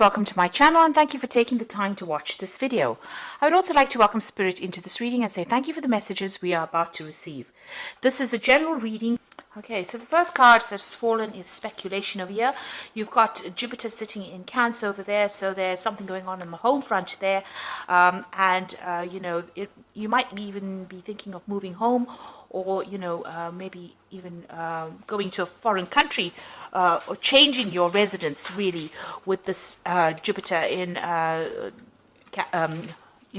Welcome to my channel and thank you for taking the time to watch this video. I would also like to welcome Spirit into this reading and say thank you for the messages we are about to receive. This is a general reading. Okay, so the first card that has fallen is speculation over here. You've got Jupiter sitting in Cancer over there, so there's something going on the home front there. You might even be thinking of moving home, or maybe even going to a foreign country, or changing your residence really with this Jupiter in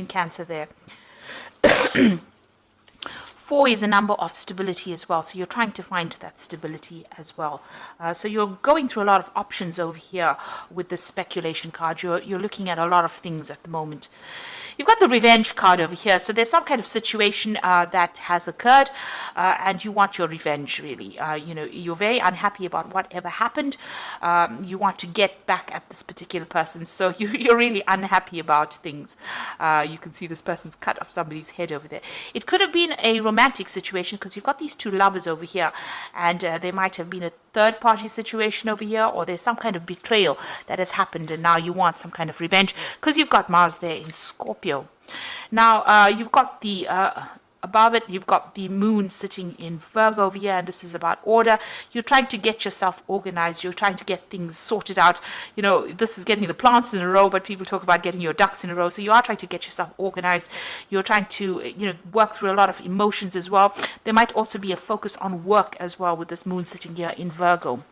Cancer there. 4 is a number of stability as well, so you're trying to find that stability as well. So you're going through a lot of options over here with this speculation card. You're looking at a lot of things at the moment. You've got the revenge card over here, so there's some kind of situation that has occurred, and you want your revenge really. You're very unhappy about whatever happened. You want to get back at this particular person, so you're really unhappy about things. You can see this person's cut off somebody's head over there. It could have been a romantic situation because you've got these two lovers over here, and there might have been a third party situation over here, or there's some kind of betrayal that has happened and now you want some kind of revenge because you've got Mars there in Scorpio. Now you've got the above it, you've got the moon sitting in Virgo over here, and this is about order. You're trying to get yourself organized. You're trying to get things sorted out. This is getting the plants in a row, but people talk about getting your ducks in a row. So you are trying to get yourself organized. You're trying to, work through a lot of emotions as well. There might also be a focus on work as well with this moon sitting here in Virgo.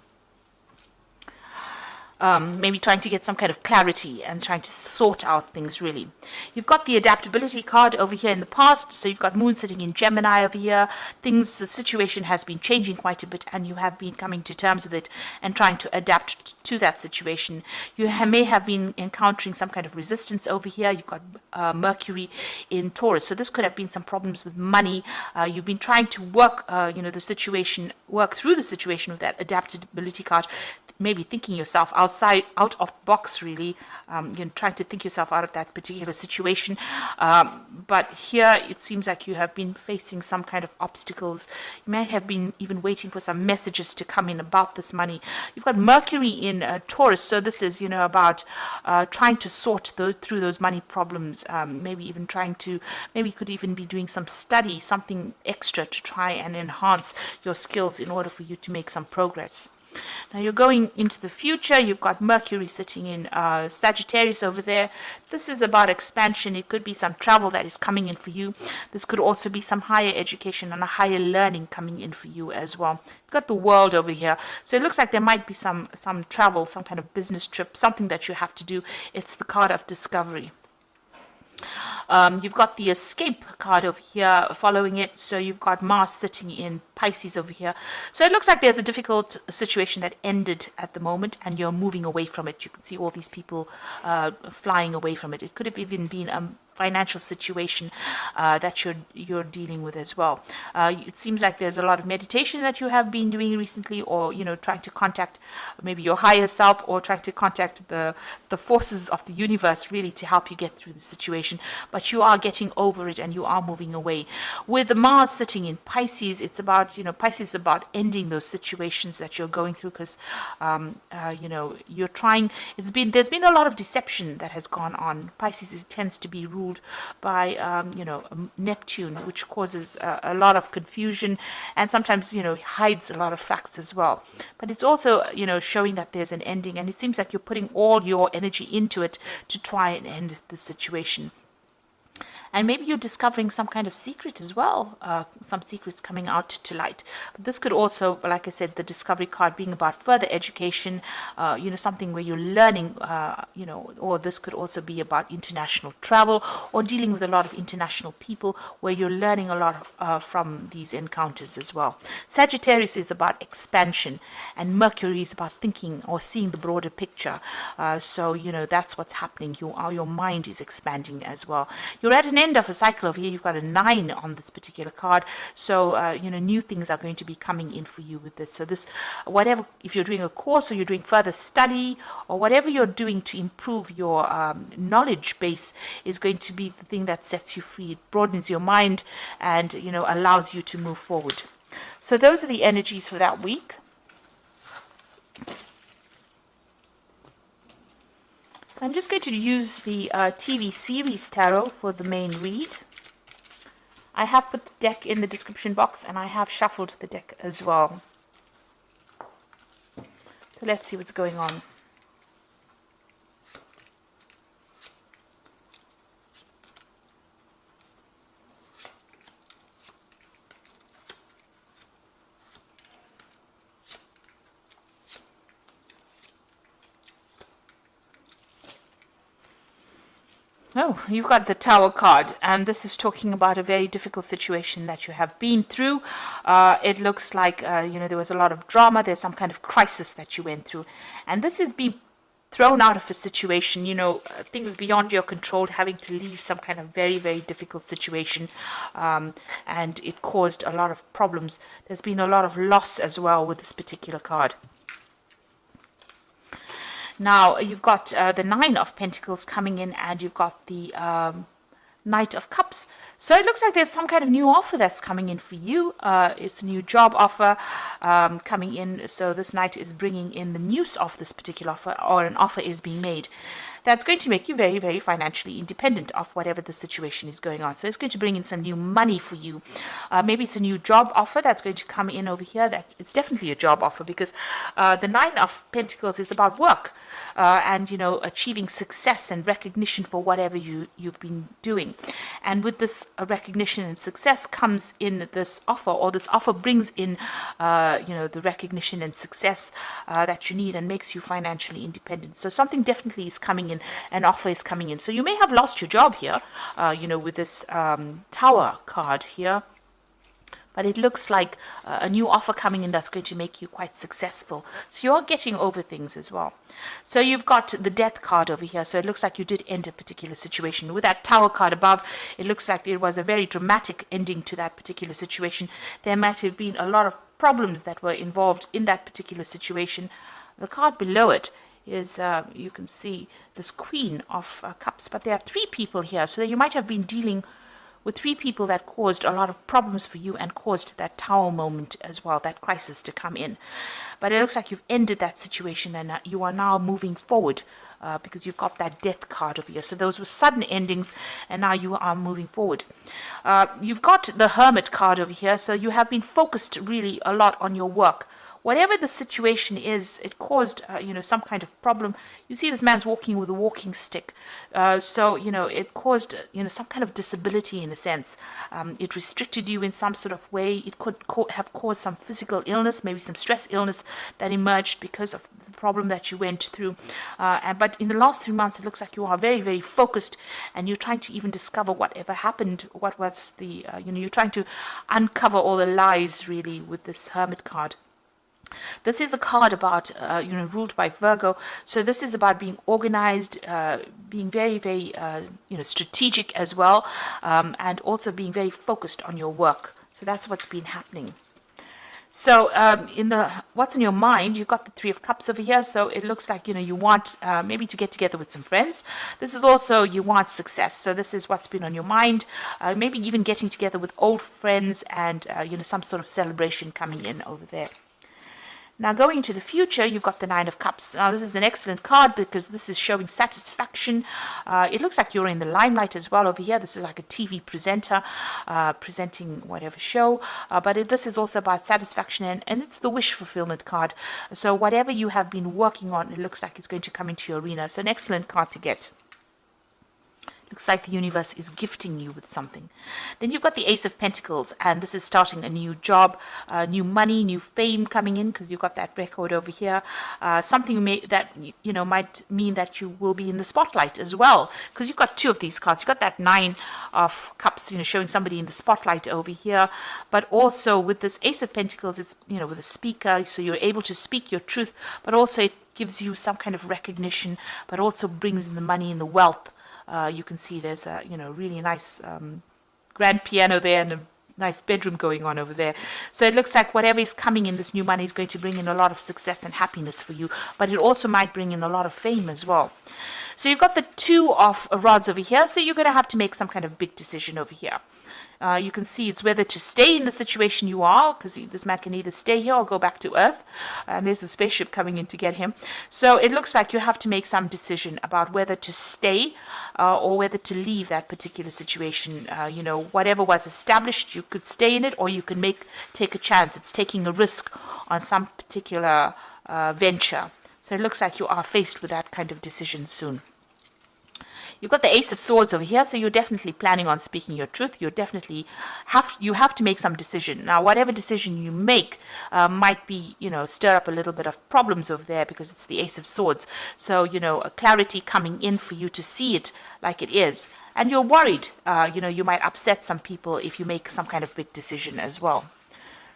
Maybe trying to get some kind of clarity and trying to sort out things really. You've got the adaptability card over here in the past, so you've got moon sitting in Gemini over here. The situation has been changing quite a bit and you have been coming to terms with it and trying to adapt to that situation. You may have been encountering some kind of resistance over here. You've got Mercury in Taurus, so this could have been some problems with money. You've been trying to work through the situation with that adaptability card. Maybe thinking yourself out of box really, trying to think yourself out of that particular situation. But here it seems like you have been facing some kind of obstacles. You may have been even waiting for some messages to come in about this money. You've got Mercury in Taurus, so this is about trying to sort through those money problems. Maybe you could even be doing some study, something extra to try and enhance your skills in order for you to make some progress. Now you're going into the future. You've got Mercury sitting in Sagittarius over there. This is about expansion. It could be some travel that is coming in for you. This could also be some higher education and a higher learning coming in for you as well. You've got the world over here. So it looks like there might be some travel, some kind of business trip, something that you have to do. It's the card of discovery. You've got the escape card over here following it, so you've got Mars sitting in Pisces over here. So it looks like there's a difficult situation that ended at the moment and you're moving away from it. You can see all these people flying away from it. It could have even been a financial situation that you're dealing with as well. It seems like there's a lot of meditation that you have been doing recently, or trying to contact maybe your higher self, or trying to contact the forces of the universe really to help you get through the situation. But you are getting over it and you are moving away. With the Mars sitting in Pisces, it's about Pisces is about ending those situations that you're going through, because you're trying. There's been a lot of deception that has gone on. Pisces tends to be ruled by Neptune, which causes a lot of confusion and sometimes hides a lot of facts as well. But it's also showing that there's an ending, and it seems like you're putting all your energy into it to try and end the situation. And maybe you're discovering some kind of secret as well, some secrets coming out to light. But this could also, like I said, the discovery card being about further education, something where you're learning, or this could also be about international travel or dealing with a lot of international people where you're learning a lot from these encounters as well. Sagittarius is about expansion, and Mercury is about thinking or seeing the broader picture. So that's what's happening. Your mind is expanding as well. You're at an end of a cycle over here. You've got a 9 on this particular card, so new things are going to be coming in for you with this. So this, whatever, if you're doing a course or you're doing further study or whatever you're doing to improve your knowledge base, is going to be the thing that sets you free. It broadens your mind and allows you to move forward. So those are the energies for that week. So I'm just going to use the TV series tarot for the main read. I have put the deck in the description box, and I have shuffled the deck as well. So let's see what's going on. Oh, you've got the Tower card, and this is talking about a very difficult situation that you have been through. It looks like, there was a lot of drama. There's some kind of crisis that you went through. And this is being thrown out of a situation, things beyond your control, having to leave some kind of very, very difficult situation. And it caused a lot of problems. There's been a lot of loss as well with this particular card. Now, you've got the Nine of Pentacles coming in, and you've got the Knight of Cups. So it looks like there's some kind of new offer that's coming in for you. It's a new job offer coming in. So this Knight is bringing in the news of this particular offer, or an offer is being made. That's going to make you very, very financially independent of whatever the situation is going on. So it's going to bring in some new money for you. Maybe it's a new job offer that's going to come in over here. It's definitely a job offer, because the Nine of Pentacles is about work and, achieving success and recognition for whatever you've been doing. And with this recognition and success comes in this offer, or this offer brings in, the recognition and success that you need, and makes you financially independent. So something definitely is coming in. An offer is coming in. So you may have lost your job here, with this Tower card here. But it looks like a new offer coming in that's going to make you quite successful. So you're getting over things as well. So you've got the Death card over here. So it looks like you did end a particular situation. With that Tower card above, it looks like it was a very dramatic ending to that particular situation. There might have been a lot of problems that were involved in that particular situation. The card below it is, you can see this Queen of Cups, but there are three people here, so you might have been dealing with three people that caused a lot of problems for you and caused that Tower moment as well, that crisis to come in. But it looks like you've ended that situation, and you are now moving forward, because you've got that Death card over here. So those were sudden endings, and now you are moving forward. You've got the Hermit card over here, so you have been focused really a lot on your work. Whatever the situation is, it caused, some kind of problem. You see this man's walking with a walking stick. So, it caused, some kind of disability in a sense. It restricted you in some sort of way. It could have caused some physical illness, maybe some stress illness that emerged because of the problem that you went through. But in the last 3 months, it looks like you are very, very focused, and you're trying to even discover whatever happened. What was the, you're trying to uncover all the lies, really, with this Hermit card. This is a card about, ruled by Virgo. So this is about being organized, being very, very, strategic as well, and also being very focused on your work. So that's what's been happening. So in the what's in your mind, you've got the Three of Cups over here. So it looks like, you want maybe to get together with some friends. This is also, you want success. So this is what's been on your mind. Maybe even getting together with old friends and, some sort of celebration coming in over there. Now, going into the future, you've got the Nine of Cups. Now, this is an excellent card because this is showing satisfaction. It looks like you're in the limelight as well over here. This is like a TV presenter presenting whatever show. But this is also about satisfaction, and it's the wish fulfillment card. So whatever you have been working on, it looks like it's going to come into your arena. So an excellent card to get. Looks like the universe is gifting you with something. Then you've got the Ace of Pentacles, and this is starting a new job, new money, new fame coming in, because you've got that record over here. Something that might mean that you will be in the spotlight as well, because you've got two of these cards. You've got that Nine of Cups, showing somebody in the spotlight over here, but also with this Ace of Pentacles, it's with a speaker, so you're able to speak your truth, but also it gives you some kind of recognition, but also brings in the money and the wealth. You can see there's a really nice grand piano there, and a nice bedroom going on over there. So it looks like whatever is coming in, this new money is going to bring in a lot of success and happiness for you, but it also might bring in a lot of fame as well. So you've got the Two of Rods over here, so you're going to have to make some kind of big decision over here. You can see it's whether to stay in the situation you are, because this man can either stay here or go back to Earth. And there's the spaceship coming in to get him. So it looks like you have to make some decision about whether to stay or whether to leave that particular situation. Whatever was established, you could stay in it, or you can take a chance. It's taking a risk on some particular venture. So it looks like you are faced with that kind of decision soon. You've got the Ace of Swords over here, so you're definitely planning on speaking your truth. You have to make some decision. Now, whatever decision you make might be, stir up a little bit of problems over there because it's the Ace of Swords. So, a clarity coming in for you to see it like it is. And you're worried, you might upset some people if you make some kind of big decision as well.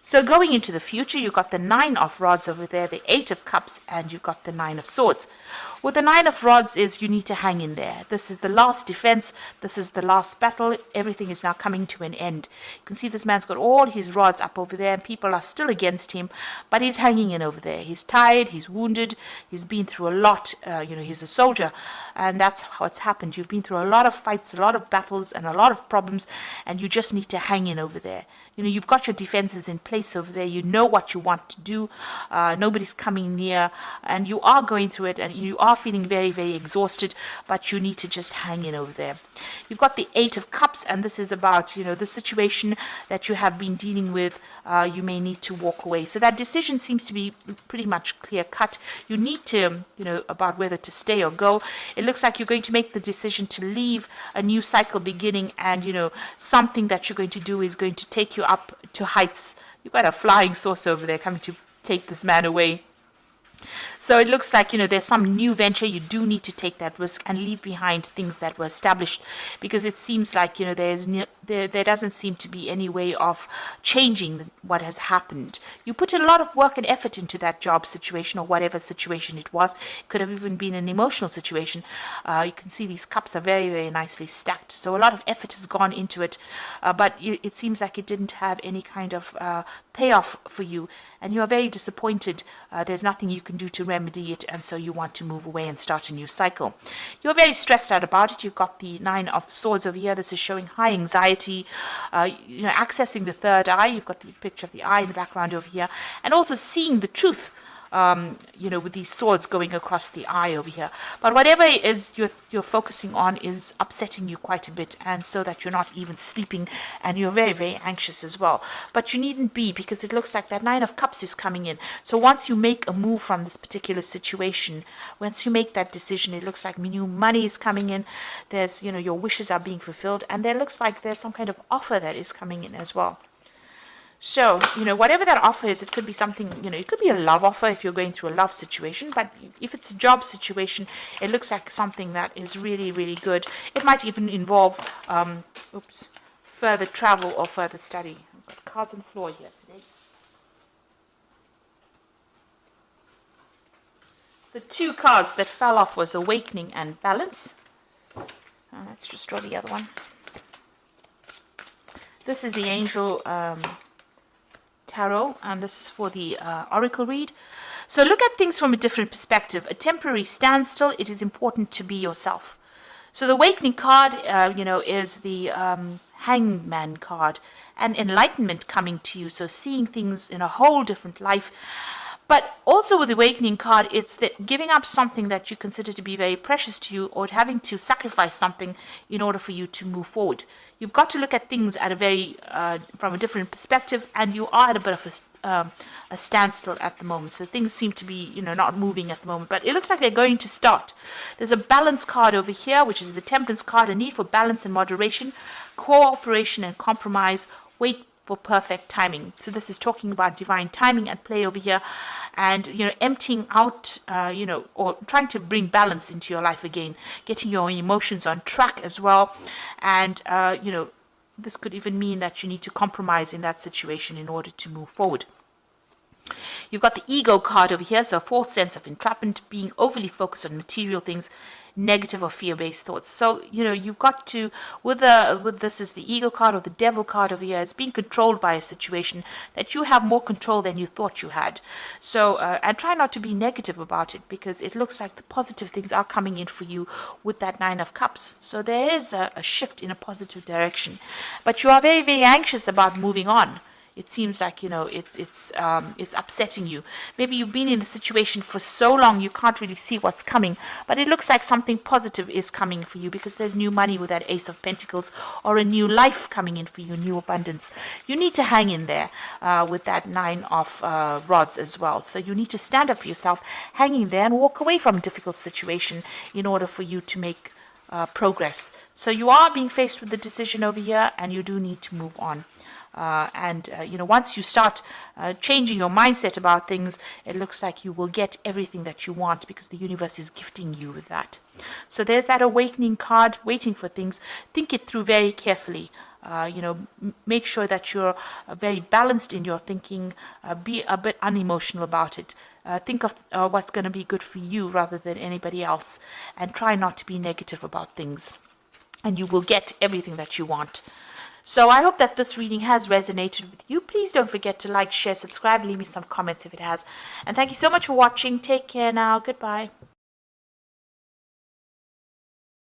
So going into the future, you've got the 9 of Rods over there, the 8 of Cups, and you've got the 9 of Swords. What the 9 of Rods is, you need to hang in there. This is the last defense. This is the last battle. Everything is now coming to an end. You can see this man's got all his rods up over there, and people are still against him, but he's hanging in over there. He's tired, he's wounded, he's been through a lot. He's a soldier, and that's what's happened. You've been through a lot of fights, a lot of battles, and a lot of problems, and you just need to hang in over there. You've got your defenses in place over there. You know what you want to do. Nobody's coming near, and you are going through it, and you are feeling very, very exhausted, but you need to just hang in over there. You've got the 8 of Cups, and this is about, the situation that you have been dealing with. You may need to walk away. So that decision seems to be pretty much clear-cut. You need to, about whether to stay or go. It looks like you're going to make the decision to leave, a new cycle beginning, and, something that you're going to do is going to take you up to heights. You've got a flying saucer over there coming to take this man away. So it looks like, there's some new venture. You do need to take that risk and leave behind things that were established, because it seems like, there doesn't seem to be any way of changing what has happened. You put a lot of work and effort into that job situation or whatever situation it was. It could have even been an emotional situation. You can see these cups are very, very nicely stacked. So a lot of effort has gone into it, but it seems like it didn't have any kind of payoff for you, and you are very disappointed. There's nothing you can do to remedy it, and so you want to move away and start a new cycle. You're very stressed out about it. You've got the 9 of Swords over here. This is showing high anxiety, accessing the third eye. You've got the picture of the eye in the background over here, and also seeing the truth. With these swords going across the eye over here. But whatever it is you're focusing on is upsetting you quite a bit, and so that you're not even sleeping, and you're very, very anxious as well. But you needn't be, because it looks like that 9 of Cups is coming in. So once you make a move from this particular situation, once you make that decision, it looks like new money is coming in. There's, your wishes are being fulfilled, and there looks like there's some kind of offer that is coming in as well. So, whatever that offer is, it could be something, it could be a love offer if you're going through a love situation, but if it's a job situation, it looks like something that is really, really good. It might even involve, further travel or further study. I've got cards on the floor here today. The 2 cards that fell off was Awakening and Balance. Let's just draw the other one. This is the Angel Tarot, and this is for the Oracle read. So look at things from a different perspective. A temporary standstill. It is important to be yourself. So the Awakening card, is the Hangman card, and enlightenment coming to you. So seeing things in a whole different life. But also with the Awakening card, it's that giving up something that you consider to be very precious to you, or having to sacrifice something in order for you to move forward. You've got to look at things at from a different perspective, and you are at a bit of a standstill at the moment. So things seem to be, not moving at the moment, but it looks like they're going to start. There's a Balance card over here, which is the Temperance card, a need for balance and moderation, cooperation and compromise, wait for perfect timing. So this is talking about divine timing at play over here, and emptying out, or trying to bring balance into your life again, getting your emotions on track as well, and this could even mean that you need to compromise in that situation in order to move forward. You've got the Ego card over here, so a false sense of entrapment, being overly focused on material things. negative or fear-based thoughts. So, you've got to, with this is the ego card or the devil card over here. It's being controlled by a situation that you have more control than you thought you had. So, and try not to be negative about it, because it looks like the positive things are coming in for you with that Nine of Cups. So there is a shift in a positive direction, but you are very, very anxious about moving on. It seems like it's upsetting you. Maybe you've been in a situation for so long you can't really see what's coming, but it looks like something positive is coming for you, because there's new money with that Ace of Pentacles, or a new life coming in for you, new abundance. You need to hang in there with that Nine of Rods as well. So you need to stand up for yourself, hang in there, and walk away from a difficult situation in order for you to make progress. So you are being faced with the decision over here, and you do need to move on. Once you start changing your mindset about things, it looks like you will get everything that you want, because the universe is gifting you with that. So there's that awakening card, waiting for things. Think it through very carefully. Make sure that you're very balanced in your thinking. Be a bit unemotional about it. Think of what's going to be good for you rather than anybody else, and try not to be negative about things, and you will get everything that you want. So I hope that this reading has resonated with you. Please don't forget to like, share, subscribe, leave me some comments if it has. And thank you so much for watching. Take care now. Goodbye.